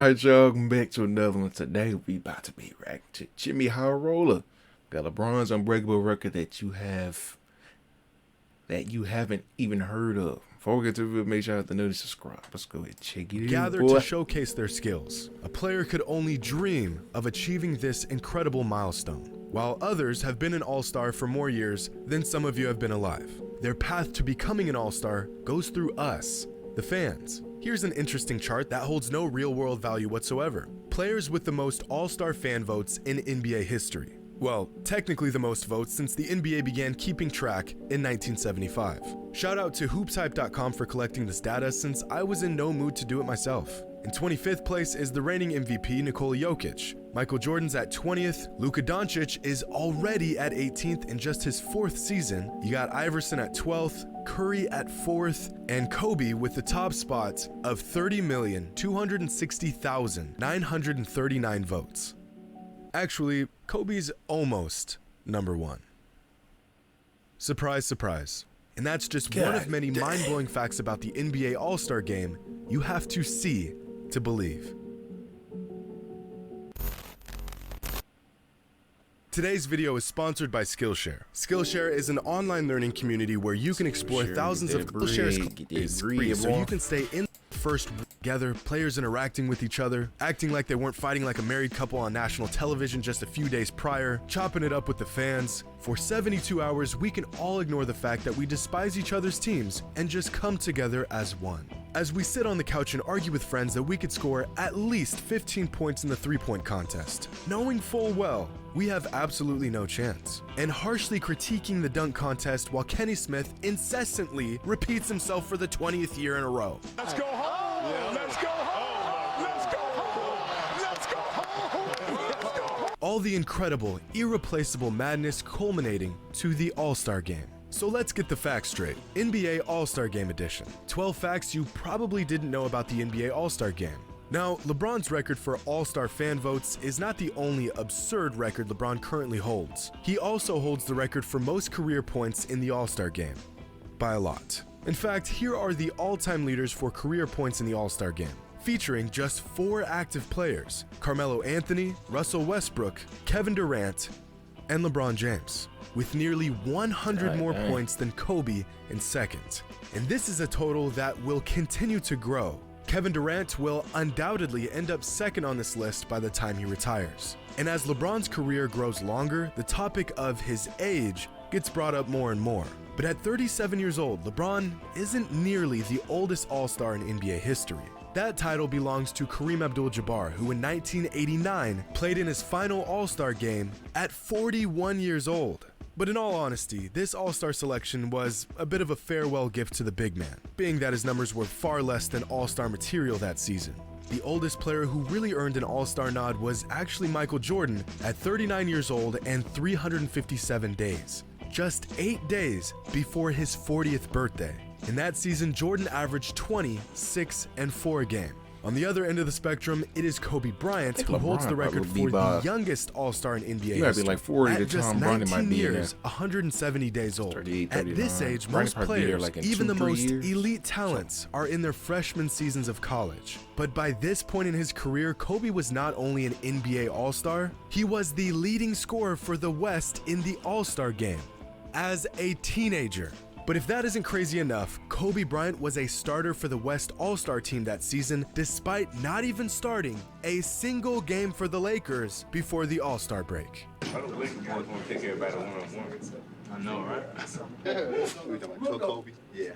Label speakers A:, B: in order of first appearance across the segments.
A: Alright, y'all, welcome back to another one. Today we about to be reacting to Jimmy High Roller. Got LeBron's Unbreakable record that you haven't even heard of. Before we get to the video, make sure you have to know to subscribe. Let's go ahead and check it out.
B: Gathered to showcase their skills. A player could only dream of achieving this incredible milestone, while others have been an all-star for more years than some of you have been alive. Their path to becoming an all-star goes through us, the fans. Here's an interesting chart that holds no real-world value whatsoever. Players with the most all-star fan votes in NBA history. Well, technically the most votes since the NBA began keeping track in 1975. Shout out to hoopshype.com for collecting this data since I was in no mood to do it myself. In 25th place is the reigning MVP Nikola Jokic. Michael Jordan's at 20th. Luka Doncic is already at 18th in just his 4th season. You got Iverson at 12th, Curry at 4th, and Kobe with the top spot of 30,260,939 votes. Actually, Kobe's almost number 1. Surprise, surprise. And that's just one of many mind-blowing facts about the NBA All-Star Game you have to see to believe. Today's video is sponsored by Skillshare. Skillshare is an online learning community where you can explore thousands of Skillshare's classes free, so you can stay in first together, players interacting with each other, acting like they weren't fighting like a married couple on national television just a few days prior, chopping it up with the fans. For 72 hours, we can all ignore the fact that we despise each other's teams and just come together as one. As we sit on the couch and argue with friends that we could score at least 15 points in the three-point contest, knowing full well we have absolutely no chance, and harshly critiquing the dunk contest while Kenny Smith incessantly repeats himself for the 20th year in a row.
C: Let's go home! Yeah. Let's go home! Let's go home! Let's go home! Let's go home!
B: All the incredible, irreplaceable madness culminating to the All-Star Game. So let's get the facts straight. NBA All-Star Game Edition. 12 facts you probably didn't know about the NBA All-Star Game. Now, LeBron's record for All-Star fan votes is not the only absurd record LeBron currently holds. He also holds the record for most career points in the All-Star Game. By a lot. In fact, here are the all-time leaders for career points in the All-Star Game, featuring just 4 active players: Carmelo Anthony, Russell Westbrook, Kevin Durant, and LeBron James, with nearly 100 more points than Kobe in second. And this is a total that will continue to grow. Kevin Durant will undoubtedly end up second on this list by the time he retires. And as LeBron's career grows longer, the topic of his age gets brought up more and more. But at 37 years old, LeBron isn't nearly the oldest All-Star in NBA history. That title belongs to Kareem Abdul-Jabbar, who in 1989 played in his final All-Star game at 41 years old. But in all honesty, this All-Star selection was a bit of a farewell gift to the big man, being that his numbers were far less than All-Star material that season. The oldest player who really earned an All-Star nod was actually Michael Jordan at 39 years old and 357 days. Just 8 days before his 40th birthday. In that season, Jordan averaged 20, 6, and 4 a game. On the other end of the spectrum, it is Kobe Bryant who holds the record for the youngest All-Star in NBA history.
A: Be like 40
B: at just
A: Tom
B: 19 years, 170 days old.
A: 38,
B: at this age, most players,
A: like
B: even the most
A: years.
B: elite talents, are in their freshman seasons of college. But by this point in his career, Kobe was not only an NBA All-Star, he was the leading scorer for the West in the All-Star game as a teenager. But if that isn't crazy enough, Kobe Bryant was a starter for the West All-Star team that season, despite not even starting a single game for the Lakers before the All-Star break.
D: I don't Lakers boys want to take everybody one-on-one.
E: I know, right?
D: We talking about Kobe? Yeah.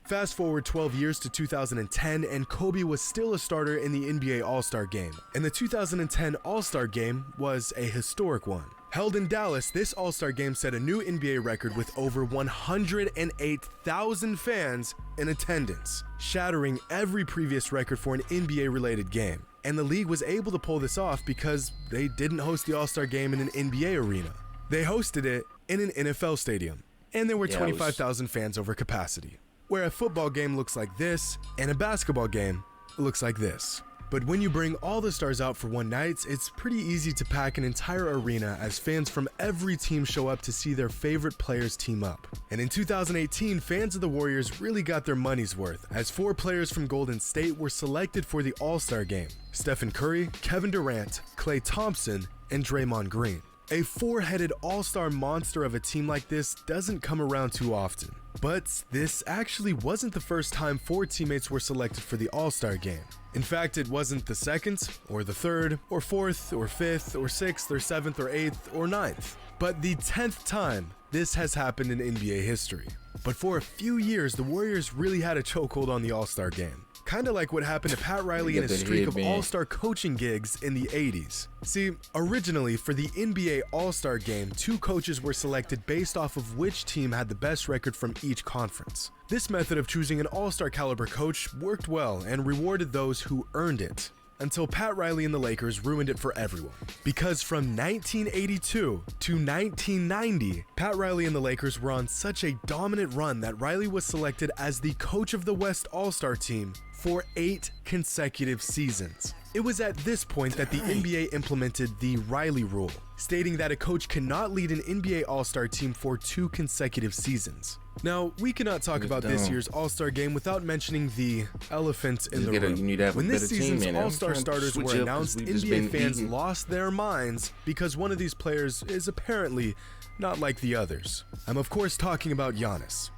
B: Fast forward 12 years to 2010, and Kobe was still a starter in the NBA All-Star Game. And the 2010 All-Star Game was a historic one. Held in Dallas, this All-Star Game set a new NBA record with over 108,000 fans in attendance, shattering every previous record for an NBA-related game. And the league was able to pull this off because they didn't host the All-Star Game in an NBA arena. They hosted it in an NFL stadium, and there were 25,000 fans over capacity. Where a football game looks like this, and a basketball game looks like this. But when you bring all the stars out for one night, it's pretty easy to pack an entire arena as fans from every team show up to see their favorite players team up. And in 2018, fans of the Warriors really got their money's worth, as 4 players from Golden State were selected for the All-Star game: Stephen Curry, Kevin Durant, Klay Thompson, and Draymond Green. A 4-headed all-star monster of a team like this doesn't come around too often. But this actually wasn't the first time 4 teammates were selected for the All-Star game. In fact, it wasn't the 2nd, or the 3rd, or 4th, or 5th, or 6th, or 7th, or 8th, or 9th, but the 10th time this has happened in NBA history. But for a few years, the Warriors really had a chokehold on the All-Star game. Kinda like what happened to Pat Riley in his streak of all-star coaching gigs in the 80s. See, originally for the NBA All-Star game, 2 coaches were selected based off of which team had the best record from each conference. This method of choosing an all-star caliber coach worked well and rewarded those who earned it, until Pat Riley and the Lakers ruined it for everyone. Because from 1982 to 1990, Pat Riley and the Lakers were on such a dominant run that Riley was selected as the coach of the West All-Star team for 8 consecutive seasons. It was at this point that the NBA implemented the Riley rule, stating that a coach cannot lead an NBA All-Star team for 2 consecutive seasons. Now, we cannot talk about this year's All-Star game without mentioning the elephant in the room. When this season's All-Star starters were announced, NBA fans lost their minds because one of these players is apparently not like the others. I'm of course talking about Giannis.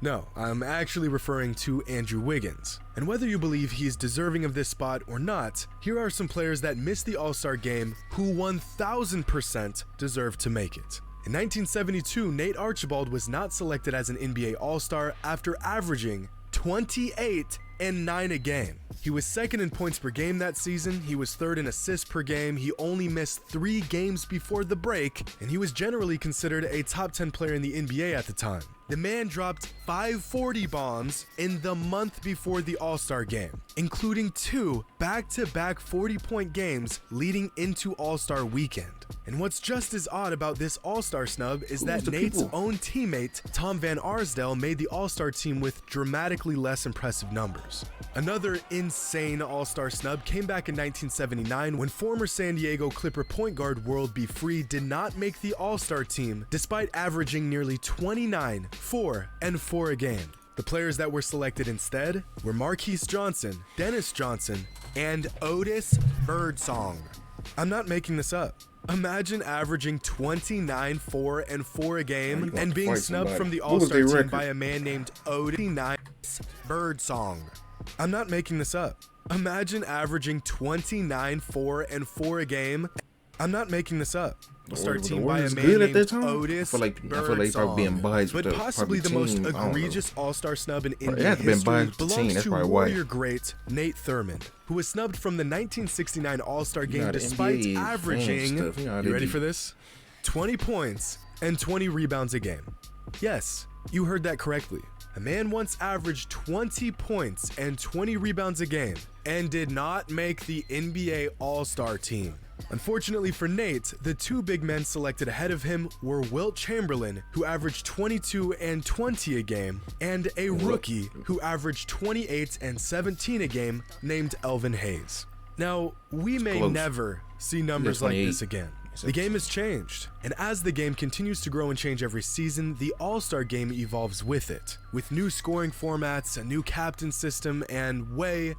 B: No, I'm actually referring to Andrew Wiggins. And whether you believe he's deserving of this spot or not, here are some players that missed the All-Star game who 1000% deserve to make it. In 1972, Nate Archibald was not selected as an NBA All-Star after averaging 28 and 9 a game. He was 2nd in points per game that season, he was 3rd in assists per game, he only missed 3 games before the break, and he was generally considered a top 10 player in the NBA at the time. The man dropped 540 bombs in the month before the All-Star game, including 2 back-to-back 40-point games leading into All-Star weekend. And what's just as odd about this All-Star snub is that Nate's own teammate, Tom Van Arsdale, made the All-Star team with dramatically less impressive numbers. Another insane All-Star snub came back in 1979 when former San Diego Clipper point guard World B. Free did not make the All-Star team despite averaging nearly 29, 4, and 4 a game. The players that were selected instead were Marquise Johnson, Dennis Johnson, and Otis Birdsong. I'm not making this up. Imagine averaging 29, 4, and 4 a game and being snubbed from the All-Star team by a man named Otis Birdsong. I'm not making this up. Imagine averaging 29, 4, and 4 a game. I'm not making this up. All-Star team by a man named Otis Birdsong. But possibly the most egregious All-Star snub in NBA history belongs to Warrior great Nate Thurmond, who was snubbed from the 1969 All-Star game despite averaging, you ready for this? 20 points and 20 rebounds a game. Yes, you heard that correctly. A man once averaged 20 points and 20 rebounds a game and did not make the NBA All-Star team. Unfortunately for Nate, the 2 big men selected ahead of him were Wilt Chamberlain, who averaged 22 and 20 a game, and a rookie who averaged 28 and 17 a game named Elvin Hayes. Now, we may never see numbers like this again. The game has changed, and as the game continues to grow and change every season, the All-Star game evolves with it, with new scoring formats, a new captain system, and way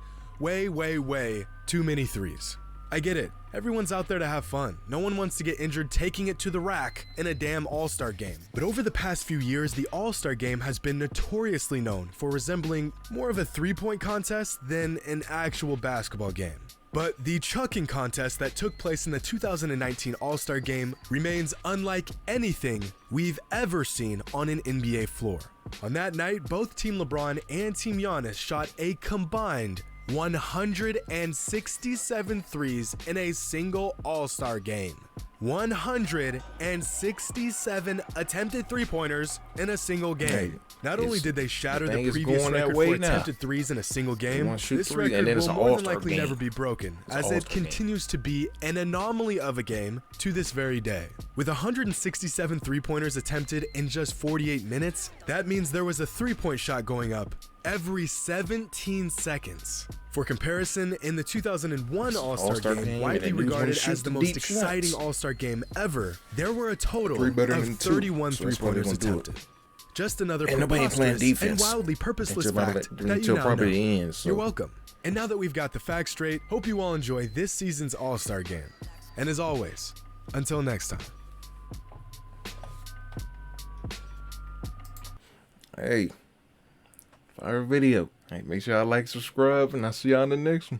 B: too many threes. I get it. Everyone's out there to have fun. No one wants to get injured taking it to the rack in a damn All-Star game. But over the past few years, the All-Star game has been notoriously known for resembling more of a three-point contest than an actual basketball game. But the chucking contest that took place in the 2019 All-Star game remains unlike anything we've ever seen on an NBA floor. On that night, both Team LeBron and Team Giannis shot a combined 167 threes in a single All-Star game. 167 attempted three-pointers in a single game. Not only did they shatter the previous record for attempted threes in a single game, this record will more than likely never be broken, as it continues to be an anomaly of a game to this very day. With 167 three-pointers attempted in just 48 minutes, that means there was a three-point shot going up every 17 seconds. For comparison, in the 2001 All-Star Game,
A: Game,
B: widely
A: and dudes wanna
B: regarded
A: shoot
B: as the
A: the
B: most
A: deep
B: exciting
A: shots.
B: All-Star Game ever, there were a total
A: Three better
B: of
A: than two,
B: 31
A: so that's why they
B: three-pointers
A: gonna do it.
B: attempted. Just another
A: And nobody ain't playing
B: preposterous and
A: defense
B: wildly purposeless
A: until about
B: fact
A: the-
B: that you
A: until
B: now
A: probably
B: know.
A: the end, so.
B: You're welcome. And now that we've got the facts straight, hope you all enjoy this season's All-Star Game. And as always, until next time.
A: Hey, fire video. Hey, make sure y'all like, subscribe, and I'll see y'all in the next one.